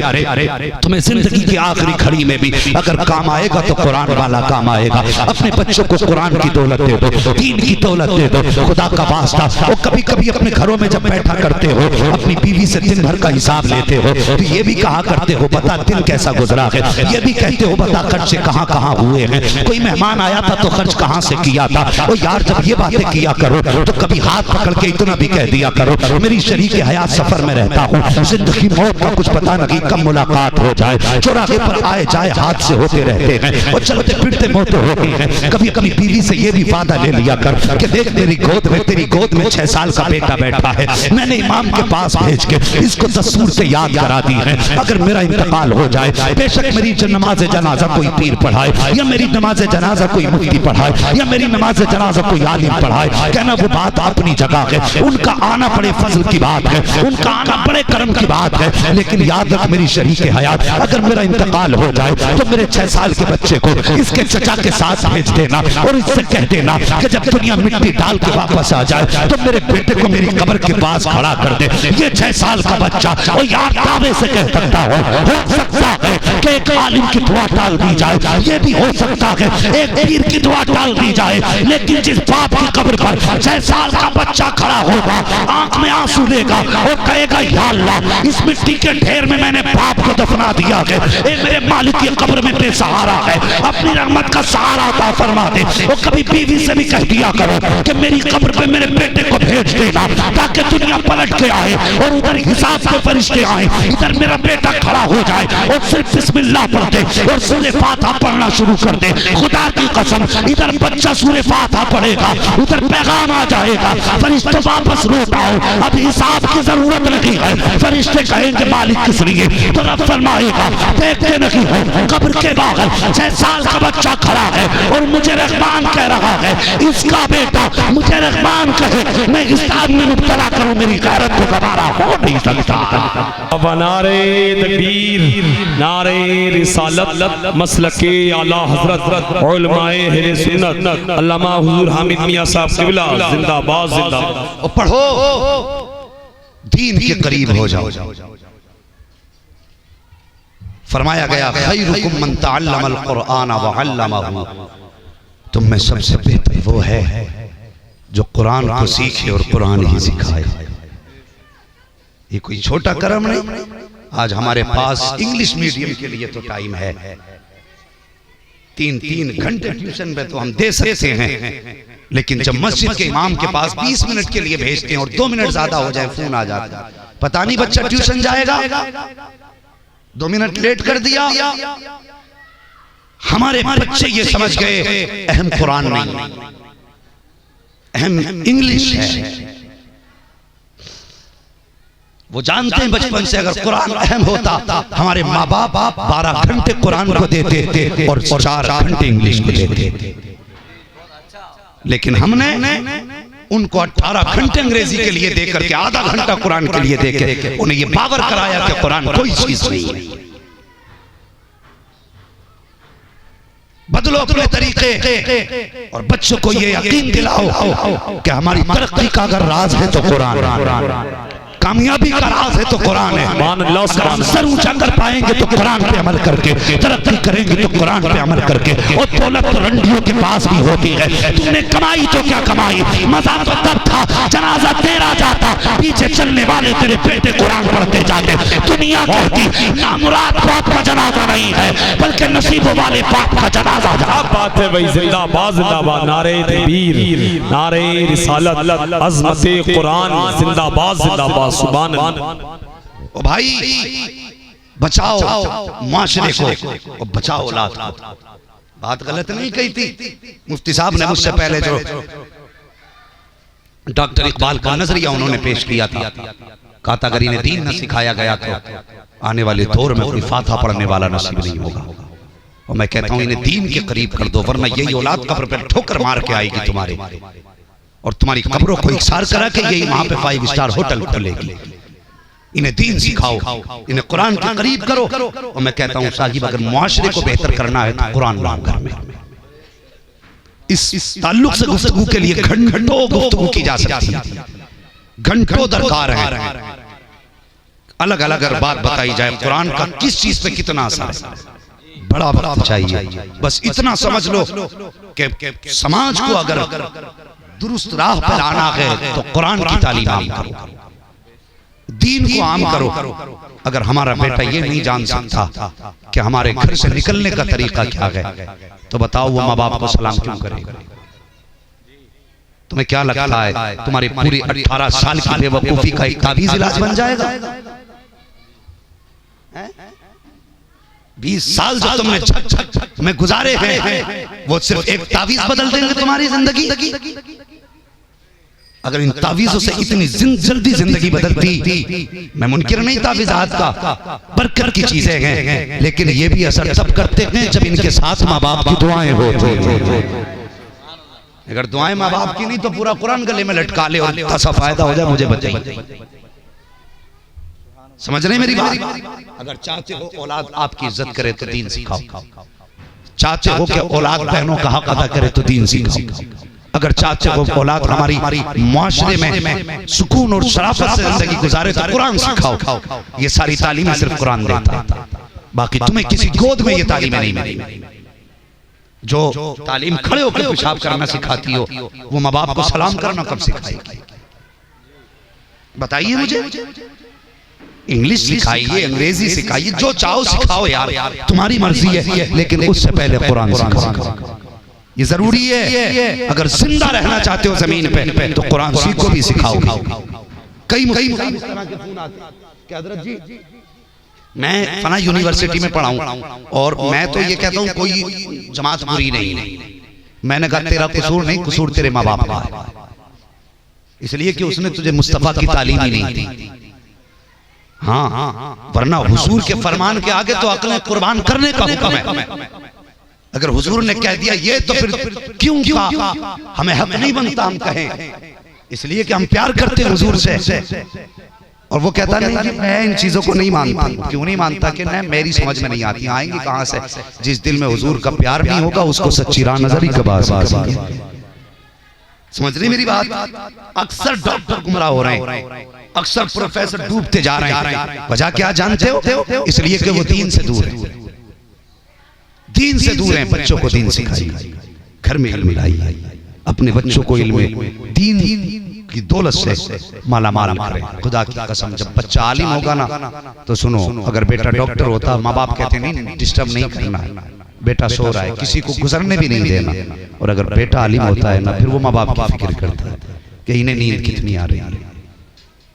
तुम्हें जिंदगी की आखिरी घड़ी में भी अगर काम आएगा तो कुरान वाला काम आएगा। अपने बच्चों को कुरान की दौलत दे दो, दीन की दौलत दे दो, खुदा का वास्ता। और कभी कभी अपने घरों में जब बैठा करते हो अपनी बीवी से दिन भर का हिसाब लेते हो तो ये भी कहा करते हो बता दिन कैसा गुजरा है, ये भी कहते हो बता खर्चे कहाँ कहाँ हुए हैं, कोई मेहमान आया था तो खर्च कहाँ से किया था। और यार जब ये बातें किया करो तो कभी हाथ पकड़ के इतना भी कह दिया करो मेरी शरीक हयात सफर में रहता हूँ, जिंदगी मौत का कुछ पता नहीं कब मुलाकात हो जाए, चौराहे पर आए जाए हाथ से होते रहते हैं और चलते फिरते मौत होती है। कभी कभी बीवी से ये भी वादा ले लिया कर कि देख तेरी गोद में 6 साल का बेटा बैठा है, मैंने इमाम के पास भेज के इसको दस्तूर से याद करा दी है, अगर मेरा इंतकाल हो जाए बेशक मेरी नमाज जनाजा कोई पीर पढ़ाए या मेरी नमाज जनाजा कोई मुफ्ती पढ़ाए या मेरी नमाज जनाजा कोई आलिम पढ़ाए, कहना वो बात अपनी जगह है, उनका आना बड़े फजल की बात है, उनका आना बड़े करम की बात है। लेकिन याद रख मेरी शरीक हयात, अगर मेरा इंतकाल हो जाए तो मेरे 6 साल के बच्चे को इसके चचा के साथ भेज देना और इससे कह देना कि जब दुनिया मिट्टी डाल के वापस आ जाए तो मेरे बेटे को मेरी कब्र के पास खड़ा कर दे। ये 6 साल का बच्चा और यार दावे से कह सकता हो सकता है कि एक आलिम की दुआ टाल दी जाए, ये भी हो सकता है एक पीर की दुआ टाल दी जाए, लेकिन जिस बाप की कब्र पर 6 साल का बच्चा खड़ा होगा, आंख में आंसू लेगा और कहेगा या अल्लाह इस मिट्टी के ढेर में मैंने बाप को दफना दिया है, मेरे मालिक की कब्र में बेसहारा है, अपनी रहमत का सहारा अता फरमा दे। और कभी बीवी से भी कह दिया करो कि मेरी कब्र पे मेरे बेटे को भेज दे, देना ताकि दुनिया पलट के आए और उधर हिसाब के फरिश्ते आए, इधर मेरा बेटा खड़ा हो जाए और सिर्फ बिस्मिल्लाह पढ़ दे और सूरह फातिहा पढ़ना शुरू कर दे। खुदा की कसम, इधर बच्चा सूरह फातिहा पढ़ेगा, उधर पैगाम आ जाएगा, फरिश्ते वापस लौट आओ, अब हिसाब की जरूरत नहीं है। फरिश्ते कहेंगे मालिक किस लिए, तो रब फरमाएगा देखते नहीं है कब्र के बाहर 6 साल का बच्चा खड़ा है और मुझे रहमान कह रहा है, इसका बेटा मुझे रहमान कहे, मैं इस आग में मुब्तला करूं, मेरी गैरत को गवारा हो नहीं सकता। अब नारे तकबीर, नारे रिसालत, मसलके आला हजरत उलमाए अहले सुन्नत अल्लामा हुजूर हामिद मियां साहब क़िबला जिंदाबाद जिंदाबाद। और पढ़ो, दीन के करीब हो जाओ। फरमाया गया खैरुकुम मन तअल्लमल कुरआन व अल्लमहु, तुम में सबसे बेहतर वो है जो कुरान को सीखे और कुरान ही सिखाए। ये कोई छोटा कर्म नहीं। आज हमारे पास इंग्लिश मीडियम के लिए तो टाइम है, 3-3 घंटे ट्यूशन पे तो हम दे सकते हैं, लेकिन जब मस्जिद के इमाम के पास 20 मिनट के लिए भेजते हैं और 2 मिनट ज्यादा हो जाए फोन आ जाता है, पता नहीं बच्चा ट्यूशन जाएगा, 2 मिनट लेट कर दिया। हमारे बच्चे ये समझ गए अहम कुरान नहीं, अहम इंग्लिश है। वो जानते हैं बचपन से अगर कुरान अहम होता, हमारे माँ बाप 12 घंटे कुरान को देते और 4 घंटे इंग्लिश को देते, लेकिन हमने उनको 18 घंटे अंग्रेजी के लिए देकर के आधा घंटा कुरान के लिए देकर उन्हें ये बावर कराया कि कुरान कोई चीज नहीं है। बदलो अपने तरीके और बच्चों को ये यकीन दिलाओ कि हमारी तरक्की का अगर राज है तो कुरान, कामयाबी का राज है तो कुरान है। सर ऊंचा कर पाएंगे तो कुरान पे अमल करके, तरक्की करेंगे तो कुरान पे अमल करके। और दौलत तो रंडियों के पास भी होती है, तुमने कमाई तो क्या कमाई, मजा तो तब था जनाजा तेरा जाता, पीछे चलने वाले तेरे बेटे कुरान पढ़ते जाते। दुनिया कहती नामुराद बाप का जनाजा नहीं है, बल्कि नसीबों वाले बाप का जनाजा। क्या बात है भाई, जिंदाबाद जिंदाबाद, नारे तकबीर, नारे रिसालत, अज़मते कुरान, जिंदाबाद जिंदाबाद, सुभान अल्लाह। ओ भाई बचाओ माशरे को और बचाओ औलाद को। बात गलत नहीं कही थी। मुफ्ती साहब ने मुझसे पहले जो डॉक्टर इकबाल का नजरिया उन्होंने पेश किया था, कहा था अगर इन्हें दीन न सिखाया गया तो आने वाले दौर में कोई फातिहा पढ़ने वाला नसीब नहीं होगा। और मैं कहता हूं इन्हें दीन के करीब कर दो, वरना यही औलाद कब्र पर ठोकर मार के आएगी तुम्हारे, और तुम्हारी कब्रों को इकसार करा के यही वहां पे 5 स्टार होटल खोलेगी। इन्हें दीन सिखाओ, इन्हें कुरान के करीब करो। और मैं कहता हूं साहिब अगर मुआशरे को बेहतर करना है तो कुरान लाओ घर में। इस ताल्लुक से गुफ्तगू के लिए घंटों गुफ्तगू की जा सकती है, घंटों दरकार है। अलग अलग अगर बात बताई जाए कुरान का किस चीज पे कितना असर है, बड़ा वक्त चाहिए। बस इतना समझ लो कि समाज को अगर दुरुस्त राह पर आना है तो कुरान की तालीम आम करो, दीन को आम करो। अगर हमारा बेटा ये नहीं जान सकता कि हमारे घर से निकलने का तरीका क्या है, तो बताओ वो माँ बाप को सलाम क्यों करेगा? तुम्हें क्या लगता है तुम्हारी पूरी 18 साल की बेवकूफी का एक तावीज इलाज बन जाएगा? 20 साल जो तुमने छक में गुजारे हैं वो सिर्फ एक तावीज बदल देंगे तुम्हारी जिंदगी। अगर इन तावीजों से इतनी जल्दी जिंदगी बदलती, मैं मुनकिर नहीं तावीज़ात का, बरकत की चीजें हैं, लेकिन ये भी असर तब करते हैं जब इनके साथ माँ बाप की दुआएं हो। अगर दुआएं माँ बाप की नहीं तो पूरा कुरान गले में लटका ले और ऐसा फायदा हो जाए, मुझे बताइए। समझ रहे मेरी बात? अगर चाहते हो औलाद आपकी इज्जत करे तो दीन सिखाओ, चाहते हो कि औलाद बहनों का हक अदा करे तो दीन सिखाओ, अगर चाहते हो औलाद हमारी मुआशरे में सुकून और शराफत से जिंदगी गुजारे तो कुरान सिखाओ। ये सारी तालीमें सिर्फ कुरान देता है, बाकी तुम्हें किसी गोद में ये तालीमें नहीं मिलेंगी। जो तालीम खड़े होकर पेशाब करना सिखाती हो वो माँ बाप को सलाम करना कब सिखाएगी? बताइए मुझे। इंग्लिश सिखाइए, अंग्रेजी सिखाइए, जो चाहो सिखाओ यार, तुम्हारी मर्जी है, लेकिन उससे पहले कुरान सिखाओ। ये जरूरी है। अगर जिंदा रहना चाहते हो जमीन पे तो कुरान सीखो भी सिखाओ। कई इस तरह के फोन आते हैं कि हजरत जी मैं फना यूनिवर्सिटी में पढ़ा हूं और मैं तो ये कहता हूं कोई जमात बुरी नहीं है। मैंने कहा तेरा कसूर नहीं, कसूर तेरे माँ बाप का है, इसलिए कि उसने तुझे मुस्तफा की तालीम ही नहीं दी। हाँ, वरना हुजूर के फरमान के आगे तो अक्लें कुर्बान करने का हुक्म है। अगर हुजूर ने कह दिया ये तो फिर क्यों कहा? हमें हक नहीं बनता हम कहें, इसलिए कि हम प्यार करते हैं हुजूर से। और वो कहता नहीं कि मैं इन चीजों को नहीं मानता। क्यों नहीं मानता? कि नहीं, मेरी समझ में नहीं आती। आएंगी कहां से? जिस दिल में हुजूर का प्यार नहीं होगा उसको सच्ची राह नजर ही कबास। समझ रही मेरी बात? अक्सर डॉक्टर गुमराह हो रहे हैं, अक्सर प्रोफेसर डूबते जा रहे हैं। वजह क्या जानते हो? इसलिए कि वो दीन से दूर है। दीन से दूर हैं। बच्चों को दीन सिखाइए, घर में इल्म लाइए, अपने बच्चों को इल्म दीन की दौलत से माला माल करें। खुदा की कसम, जब बच्चा आलिम होगा ना तो सुनो, अगर बेटा डॉक्टर होता, माँ बाप कहते नहीं डिस्टर्ब नहीं करना है, बेटा सो रहा है, किसी को गुजरने भी नहीं देना। और अगर बेटा आलिम होता है ना, फिर वो माँ बाप की फिक्र करता है कि इन्हें नींद कितनी आ रही है।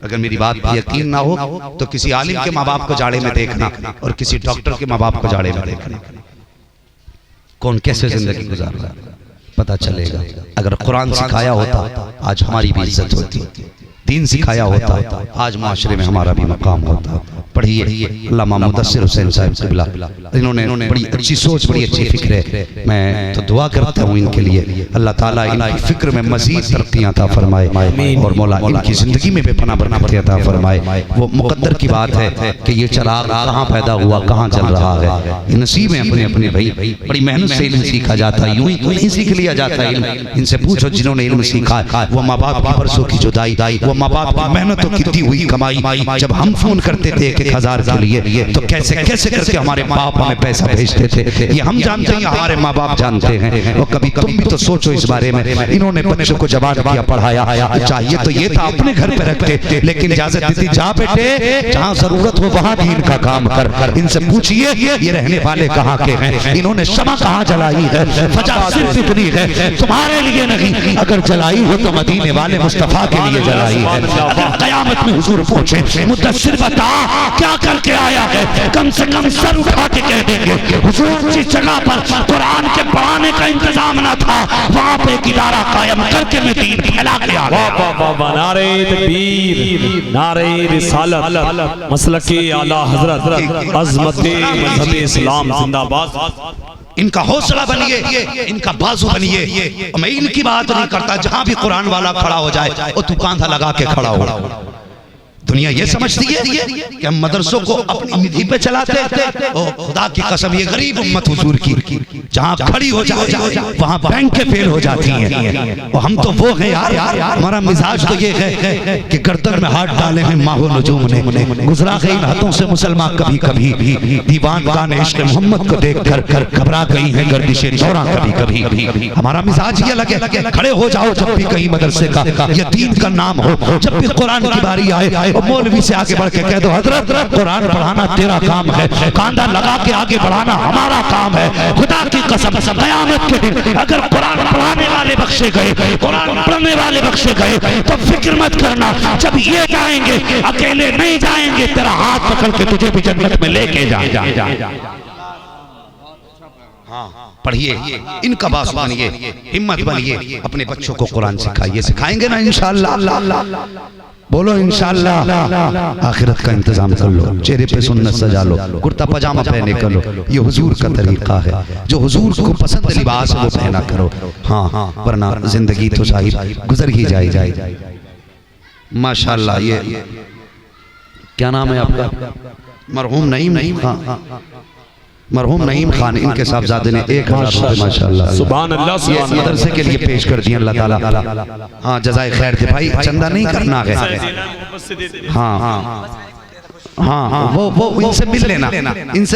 अगर मेरी बात पर यकीन ना हो तो किसी आलिम के माँ बाप को जाड़े में देखना और किसी डॉक्टर के माँ बाप को जाड़े में देखना, कौन कैसे जिंदगी गुजार रहा है पता चलेगा। अगर कुरान सिखाया होता आज हमारी भी इज्जत होती, दीन सिखाया होता आज माशरे में हमारा भी मकाम होता। पढ़िए अल्लामा मुदस्सिर हुसैन साहब क़िबला, इन्होंने बड़ी अच्छी सोच, बड़ी अच्छी फिक्र है। मैं तो दुआ करता हूँ इनके लिए, अल्लाह ताला इनकी फिक्र में मजीद तरक्कियां अता फरमाए और मौला इनकी जिंदगी में बेपनाह बरकतें अता फरमाए। वो मुकद्दर की बात है कि ये चिराग कहाँ पैदा हुआ, कहाँ जल रहा है। ये नसीब है अपने अपने भाई। बड़ी मेहनत से इल्म सीखा जाता है, यूं ही तो नहीं सीख लिया जाता है। इनसे पूछो जिन्होंने इल्म सीखा, वो माँ बाप की बरसों की जुदाई, वो माँ बाप की मेहनतों की दी हुई कमाई, जब हम फोन करते थे 1000 के लिए तो कैसे कैसे करके हमारे बाप हमें पैसा भेजते थे, ये हम जानते हैं, हमारे माँ बाप जानते हैं। और कभी तुम भी तो सोचो इस बारे में। इन्होंने बच्चों को जवान दिया, पढ़ाया, चाहिए तो ये था अपने घर पे रखते, लेकिन इजाजत दी जा बेटे जहाँ जरूरत हो वहाँ भी इनका काम कर। इनसे पूछिए ये रहने वाले कहाँ के हैं, इन्होंने शमा कहाँ जलाई है? वजह सिर्फ इतनी है तुम्हारे लिए नहीं, अगर जलाई हो तो मदीने वाले मुस्तफा के लिए जलाई है। अगर क़यामत में हुजूर पूछे मुदस्सिर बता क्या करके आया है, कम से कम सर उठा के कह देंगे हुजूर जिस जगह पर कुरान के पढ़ाने का इंतजाम ना था वहाँ पे एक इदारा कायम करके मैं दीन फैला के आ गया। नारे तकबीर, नारे रिसालत, मसलके आला हजरत, अज़मते मज़हबे इस्लाम जिंदाबाद। इनका हौसला बनिए, इनका बाजू बनिए। मैं इनकी बात नहीं करता, जहां भी कुरान वाला खड़ा हो जाए और तू कांधा लगा के खड़ा हो। दुनिया ये समझती है कि हम मदरसों को अपनी निधि पे चलाते हैं। ओ खुदा की कसम, ये गरीब उम्मत हुजूर की जहाँ खड़ी हो जाए वहाँ बैंकें फेल हो जाती हैं। और हम तो वो हैं यार, हमारा मिजाज तो ये है कि गर्दन में हाथ डाले हैं माहो नजूम ने, गुजरा गई इन हाथों से मुसलमान कभी कभी दीवान गान इश्क़ मोहम्मद को देख कर घबरा गई है गर्दिशे दौरा कभी कभी। हमारा मिजाज ये लगे खड़े हो जाओ जब भी कहीं मदरसे का या दीन का नाम हो, जब भी कुरान की बारी आए और मौलवी से आगे बढ़ के कह दो हजरत कुरान पढ़ाना तेरा काम है, कांधा लगा के आगे बढ़ाना हमारा काम है। खुदा की कसम क़यामत के दिन अगर कुरान पढ़ाने वाले बख्शे गए, कुरान पढ़ने वाले बख्शे गए तो फिक्र मत करना, जब ये जाएंगे अकेले नहीं जाएंगे, तेरा हाथ पकड़ के तुझे भी जन्नत में लेके जा। पढ़िए, इनका बास बनिए, हिम्मत बनिए, अपने बच्चों को कुरान सिखाइए। सिखाएंगे ना इंशाअल्लाह, बोलो इंशाअल्लाह। आखिरत का इंतजाम कर लो, चेहरे पे सुन्नत सजा लो, कुर्ता पजामा पहने कर लो, ये हुजूर का तरीका है। जो हुजूर को पसंद लिबास वो पहना करो। हाँ, वरना जिंदगी तो साहिब गुजर ही जाए। माशाअल्लाह। ये क्या नाम है आपका? मरहूम नईम खान, इनके साहबजादे ने 1000 रुपए माशाअल्लाह सुभान अल्लाह ये मदरसे के लिए पेश कर दिए। अल्लाह ताला हाँ जज़ाए खैर दे। भाई चंदा नहीं करना है। हाँ, वो इनसे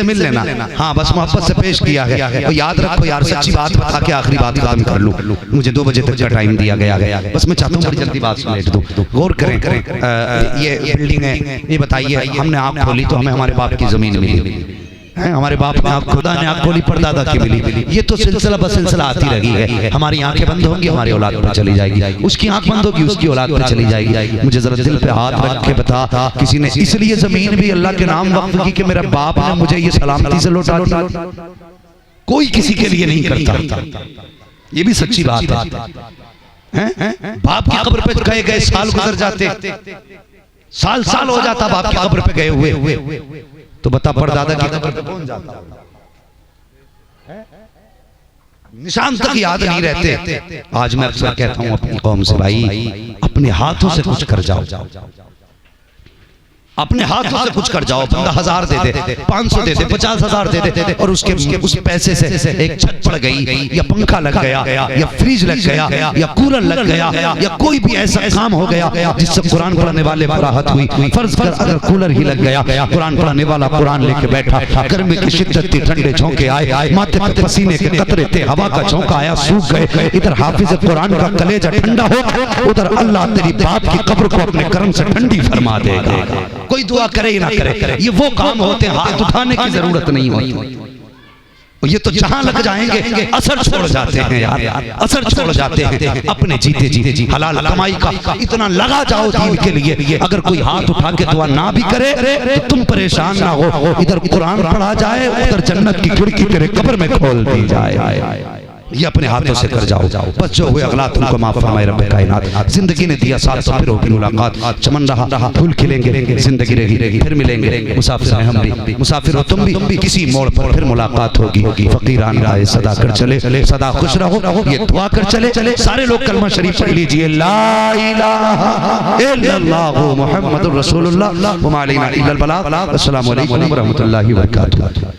मिल लेना, हाँ बस मोहब्बत से पेश किया है। और याद रखो यार, सच्ची बात बता के आखिरी बात खत्म कर लूँ, मुझे 2 बजे तक का टाइम दिया गया। बस मैं चाहता हूँ बड़ी जल्दी बात समेट दूँ। गौर करें, ये बिल्डिंग है, ये बताइए हमने आँख खोली तो हमें हमारे बाप की जमीन मिली हमारे बाप ने आँख, खुदा ने आँख खोली, परदादा की मिली। ये तो सिलसिला ब सिलसिला आती रही है। हमारी आंखें बंद होंगी, हमारी औलाद पर चली जाएगी, उसकी आंख बंद होगी, उसकी औलाद पर चली जाएगी। मुझे जरा दिल पे हाथ रख के बता, किसी ने इसलिए जमीन भी अल्लाह के नाम वक्फ की कि मेरा बाप ने मुझे ये सलामती से लौटा दिया? कोई किसी के लिए नहीं करता, ये भी सच्ची बात है। बाप की कब्र पे गए गए साल गुजर जाते, साल साल हो जाता बाप की कब्र पे गए हुए, तो बता परदादा की कब्र पे कौन जाता? निशान तक याद नहीं रहते। आज मैं अक्सर कहता हूं अपनी कौम से, भाई अपने हाथों से कुछ कर जाओ, अपने हाथों से कुछ कर जाओ। बंदा 1000 दे दे, 500 दे दे, 50,000 दे दे, और उसके उस पैसे से एक छत पड़ गई, या पंखा लग गया, या फ्रिज लग गया, या कूलर लग गया, या कोई भी ऐसा काम हो गया जिससे कुरान पढ़ने वाले को राहत हुई। फर्ज कर अगर कूलर ही लग गया, कुरान पढ़ने वाला कुरान लेके बैठा, गर्मी की शिद्दत थी, ठंडे झोंके आए, माथे पर पसीने के कतरे थे, हवा का झोंका आया, सूख गए। इधर हाफिज कुरान का कलेजा ठंडा हो, उधर अल्लाह तेरी बाप की कब्र को अपने कर्म से ठंडी फरमा देगा। कोई दुआ करे ना करे, ये वो काम होते हैं हाथ उठाने की जरूरत नहीं होती। ये तो जहां लग जाएंगे असर छोड़ जाते हैं यार, असर छोड़ जाते हैं। अपने जीते जी हलाल कमाई का इतना लगा जाओ दीन के लिए। अगर कोई हाथ उठा के दुआ ना भी करे तो तुम परेशान ना हो, इधर कुरान पढ़ा जाए, उधर जन्नत की खिड़की तेरे कब्र में खोल दी जाए। ये अपने हाथों से कर जाओ, बस जो हुए अगला तुमको माफ फरमाए रब्बे कायनात। जिंदगी ने दिया साथ, तो फिर होगी मुलाकात, चमन रहा फूल खिलेंगे, जिंदगी रही फिर मिलेंगे। मुसाफिर हैं हम भी, मुसाफिर हो तुम भी, किसी मोड़ पर फिर मुलाकात होगी। फकीरान आए सदा कर चले, सदा खुश रहो, ये दुआ कर चले। सारे लोग कलमा शरीफ पढ़ लीजिए, ला इलाहा इल्लल्लाह मुहम्मदुर रसूलुल्लाह व मा अलैना इल्लल बलाग। अस्सलामु अलैकुम व रहमतुल्लाहि व बरकातुहू।